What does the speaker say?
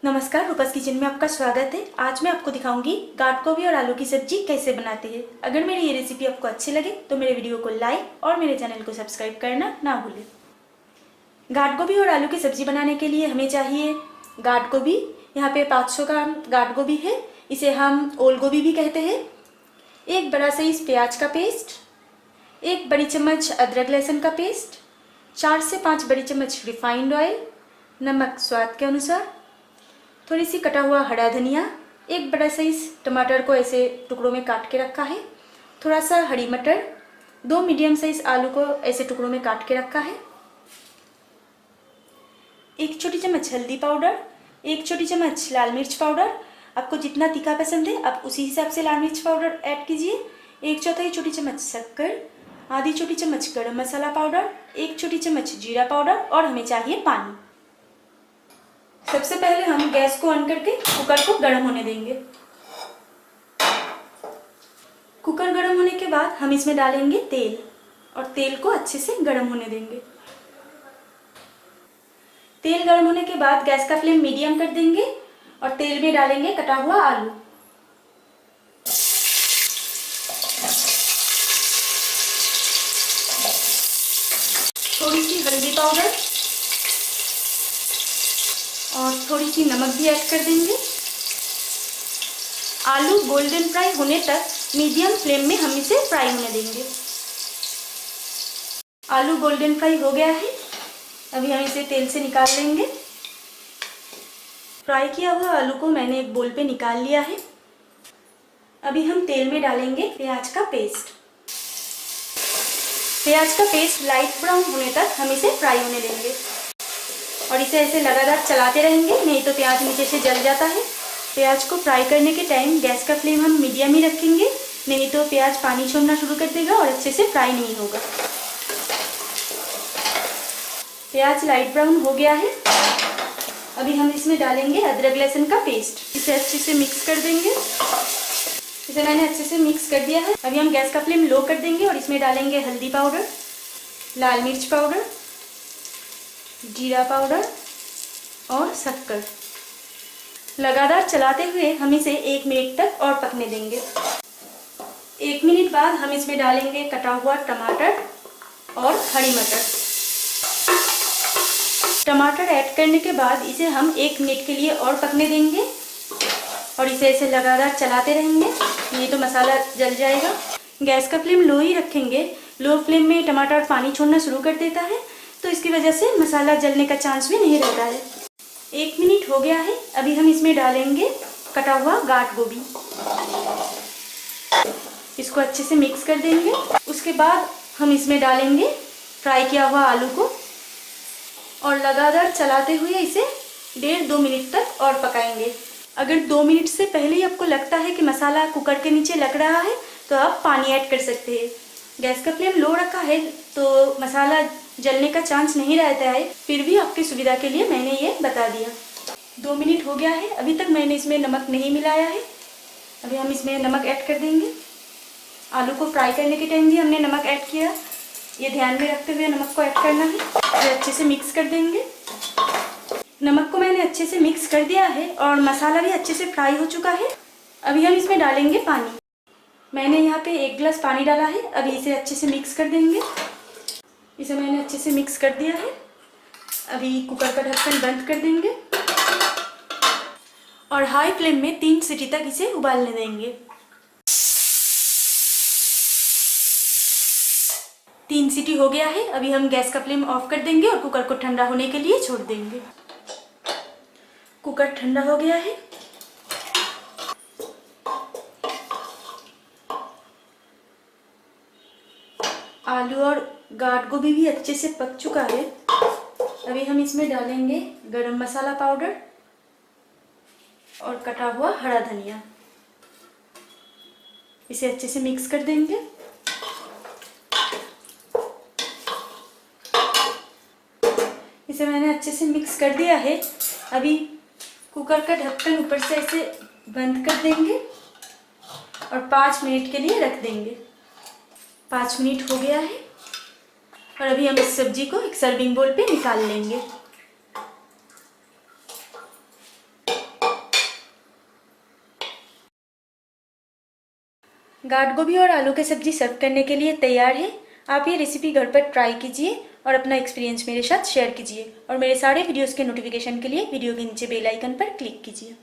नमस्कार, रूपस किचन में आपका स्वागत है। आज मैं आपको दिखाऊंगी गाठ गोभी और आलू की सब्जी कैसे बनाते हैं। अगर मेरी ये रेसिपी आपको अच्छी लगे तो मेरे वीडियो को लाइक और मेरे चैनल को सब्सक्राइब करना ना भूलें। गाठ गोभी और आलू की सब्जी बनाने के लिए हमें चाहिए गाठ गोभी। यहाँ पे 500 ग्राम गाठ गोभी है, इसे हम ओल गोभी भी कहते हैं। एक बड़ा साइज प्याज का पेस्ट, एक बड़ी चम्मच अदरक लहसुन का पेस्ट, 4 से 5 बड़ी चम्मच रिफाइंड ऑयल, नमक स्वाद के अनुसार, थोड़ी सी कटा हुआ हरा धनिया, एक बड़ा साइज टमाटर को ऐसे टुकड़ों में काट के रखा है, थोड़ा सा हरी मटर, 2 मीडियम साइज आलू को ऐसे टुकड़ों में काट के रखा है, 1 छोटी चम्मच हल्दी पाउडर, 1 छोटी चम्मच लाल मिर्च पाउडर। आपको जितना तीखा पसंद है आप उसी हिसाब से लाल मिर्च पाउडर ऐड कीजिए। 1/4 छोटी चम्मच शक्कर, आधी छोटी चम्मच गरम मसाला पाउडर, 1 छोटी चम्मच जीरा पाउडर और हमें चाहिए पानी। सबसे पहले हम गैस को ऑन करके कुकर को गर्म होने देंगे। कुकर गर्म होने के बाद हम इसमें डालेंगे तेल और तेल को अच्छे से गर्म होने देंगे। तेल गर्म होने के बाद गैस का फ्लेम मीडियम कर देंगे और तेल में डालेंगे कटा हुआ आलू। थोड़ी सी हल्दी पाउडर और थोड़ी सी नमक भी ऐड कर देंगे। आलू गोल्डन फ्राई होने तक मीडियम फ्लेम में हम इसे फ्राई होने देंगे। आलू गोल्डन फ्राई हो गया है, अभी हम इसे तेल से निकाल लेंगे। फ्राई किया हुआ आलू को मैंने एक बोल पे निकाल लिया है। अभी हम तेल में डालेंगे प्याज का पेस्ट। प्याज का पेस्ट लाइट ब्राउन होने तक हम इसे फ्राई होने देंगे और इसे ऐसे लगातार चलाते रहेंगे, नहीं तो प्याज नीचे से जल जाता है। प्याज को फ्राई करने के टाइम गैस का फ्लेम हम मीडियम ही रखेंगे, नहीं तो प्याज पानी छोड़ना शुरू कर देगा और अच्छे से फ्राई नहीं होगा। प्याज लाइट ब्राउन हो गया है, अभी हम इसमें डालेंगे अदरक लहसुन का पेस्ट। इसे अच्छे से मिक्स कर देंगे। इसे मैंने अच्छे से मिक्स कर दिया है। अभी हम गैस का फ्लेम लो कर देंगे और इसमें डालेंगे हल्दी पाउडर, लाल मिर्च पाउडर, जीरा पाउडर और शक्कर। लगातार चलाते हुए हम इसे 1 मिनट तक और पकने देंगे। 1 मिनट बाद हम इसमें डालेंगे कटा हुआ टमाटर और हरी मटर। टमाटर ऐड करने के बाद इसे हम 1 मिनट के लिए और पकने देंगे और इसे ऐसे लगातार चलाते रहेंगे, नहीं तो मसाला जल जाएगा। गैस का फ्लेम लो ही रखेंगे। लो फ्लेम में टमाटर पानी छोड़ना शुरू कर देता है, तो इसकी वजह से मसाला जलने का चांस भी नहीं रहता है। 1 मिनट हो गया है, अभी हम इसमें डालेंगे कटा हुआ गाठ गोभी। इसको अच्छे से मिक्स कर देंगे। उसके बाद हम इसमें डालेंगे फ्राई किया हुआ आलू को और लगातार चलाते हुए इसे 1.5-2 मिनट तक और पकाएंगे। अगर 2 मिनट से पहले ही आपको लगता है कि मसाला कुकर के नीचे लग रहा है तो आप पानी ऐड कर सकते हैं। गैस का फ्लेम लो रखा है तो मसाला जलने का चांस नहीं रहता है, फिर भी आपकी सुविधा के लिए मैंने ये बता दिया। 2 मिनट हो गया है, अभी तक मैंने इसमें नमक नहीं मिलाया है। अभी हम इसमें नमक ऐड कर देंगे। आलू को फ्राई करने के टाइम भी हमने नमक ऐड किया, ये ध्यान में रखते हुए नमक को ऐड करना है। फिर अच्छे से मिक्स कर देंगे। नमक को मैंने अच्छे से मिक्स कर दिया है और मसाला भी अच्छे से फ्राई हो चुका है। अभी हम इसमें डालेंगे पानी। मैंने यहाँ पे 1 गिलास पानी डाला है। अभी इसे अच्छे से मिक्स कर देंगे। इसे मैंने अच्छे से मिक्स कर दिया है। अभी कुकर का ढक्कन बंद कर देंगे और हाई फ्लेम में 3 सीटी तक इसे उबालने देंगे। 3 सीटी हो गया है, अभी हम गैस का फ्लेम ऑफ कर देंगे और कुकर को ठंडा होने के लिए छोड़ देंगे। कुकर ठंडा हो गया है। आलू और गाठ गोभी भी अच्छे से पक चुका है। अभी हम इसमें डालेंगे गरम मसाला पाउडर और कटा हुआ हरा धनिया। इसे अच्छे से मिक्स कर देंगे। इसे मैंने अच्छे से मिक्स कर दिया है। अभी कुकर का ढक्कन ऊपर से ऐसे बंद कर देंगे और 5 मिनट के लिए रख देंगे। 5 मिनट हो गया है और अभी हम इस सब्जी को एक सर्विंग बोल पे निकाल लेंगे। गाठ गोभी और आलू की सब्जी सर्व करने के लिए तैयार है। आप ये रेसिपी घर पर ट्राई कीजिए और अपना एक्सपीरियंस मेरे साथ शेयर कीजिए और मेरे सारे वीडियोस के नोटिफिकेशन के लिए वीडियो के नीचे बेल आइकन पर क्लिक कीजिए।